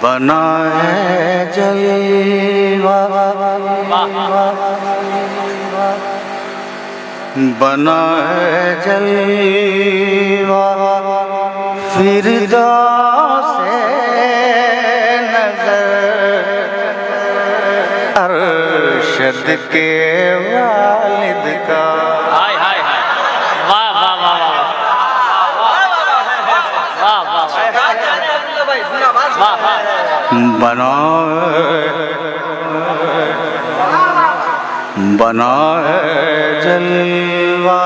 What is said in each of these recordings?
बना है जलवा, बना है जलवा फिरदौसे नज़र अरशद के वालिद का। हाय हाय हाय, वाह वाह वाह वाह वाह वाह वाह। बना बना है जलवा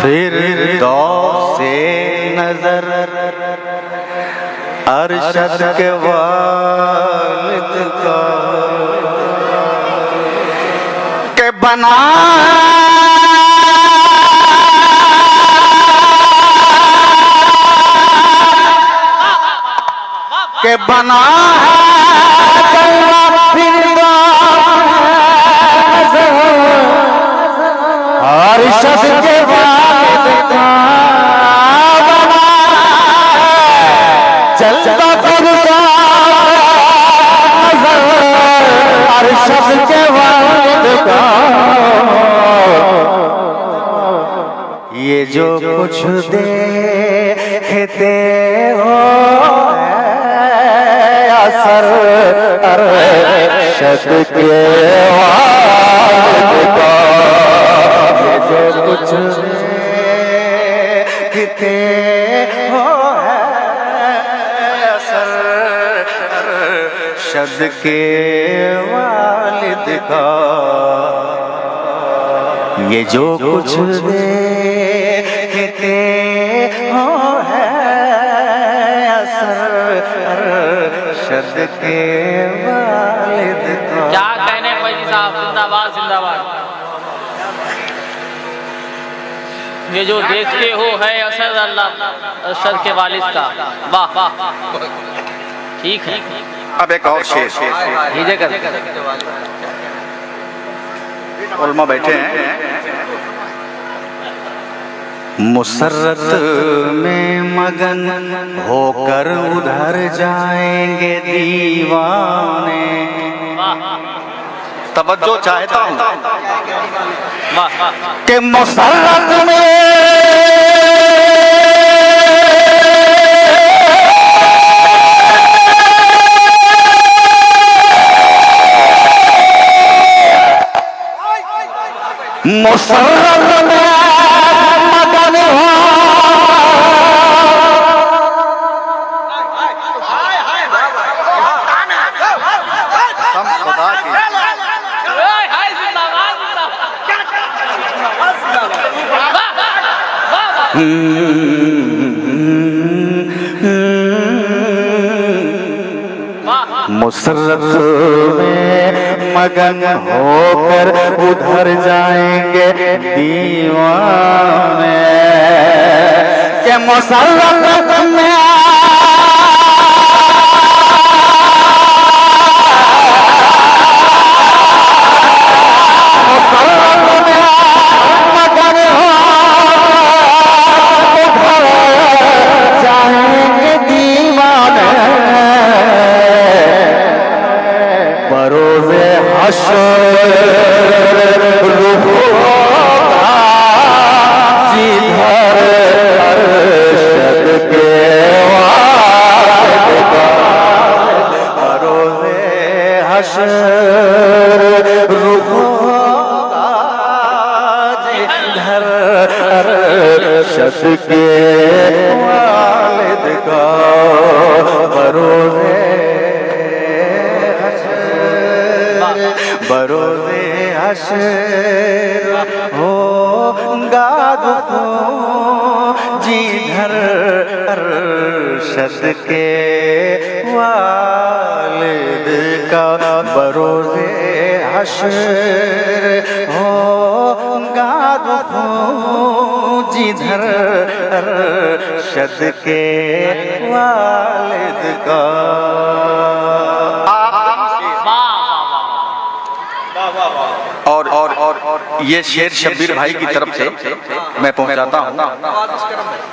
फिरदौसे नज़र अरशद के वालिद का। के बना के बना है अरशद के वालिद का। चलता फिरता अरशद के वालिद का। ये जो कुछ देखते हो असर अरशद के वालिद का। ये जो कुछ देखते हो असर अरशद के वालिद का। ये जो कुछ देखते हो अरशद के वालिद का। क्या कहने फैजी साहब, जिंदाबाद जिंदाबाद। ये जो देखते हो है असर अल्लाह अरशद के वालिद का। वाह वाह, ठीक है। अब एक और शेर लीजिए कर। उलमा बैठे हैं। मुसर्रत में मगन होकर उधर जाएंगे दीवाने। तवज्जो चाहता हूँ कि मुसर्रत में मुसर्रत में मगन हो मुसर्रत में मगन होकर उधर जाएंगे दीवाने। के मुसर्रत में अरशद के वालिद का बरोज़े हश्र होगा जिधर अरशद के वालिद का। बरोज़े हश्र होगा जिधर अरशद के वालिद का। और ये शेर शब्बीर भाई की तरफ से मैं पहुंचाता हूँ।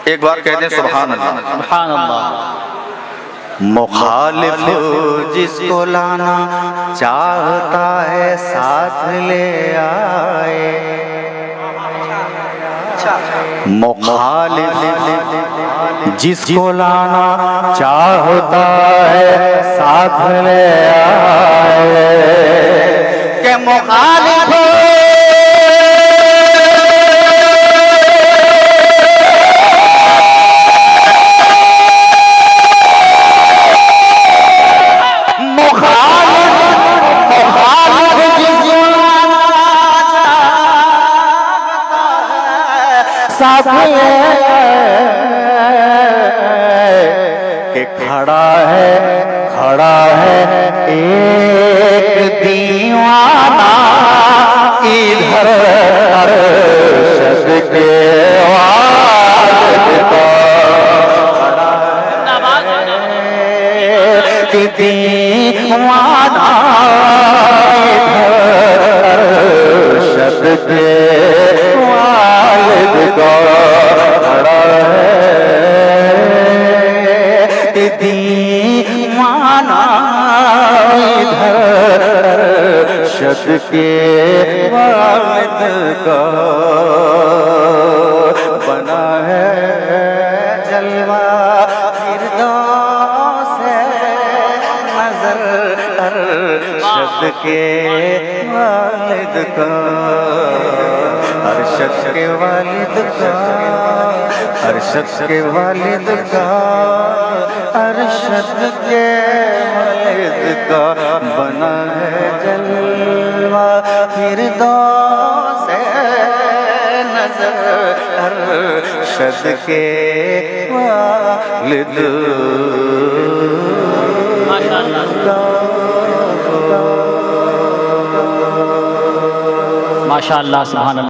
एक बार कह दें सुभान अल्लाह। सुभान अल्लाह। मुखालिफ जिसको लाना चाहता है साथ ले आए, मुखालिफ जिसको लाना चाहता है साथ ले आए, के मुखालिफ के खड़ा है एक दीवाना इधर अरशद के वालिद को, दीवाना इधर अरशद के वालिद को खड़ा है, दीवाना इधर अरशद के वालिद का बना है जलवा फिरदौस से नजर अरशद के वालिद का, अरशद के वालिद का, अरशद के वालिद का, अरशद के वालिद का बना है जलवा फिरदौस से नजर अरशद के वालिद माशाअल्लाह सुभान अल्लाह।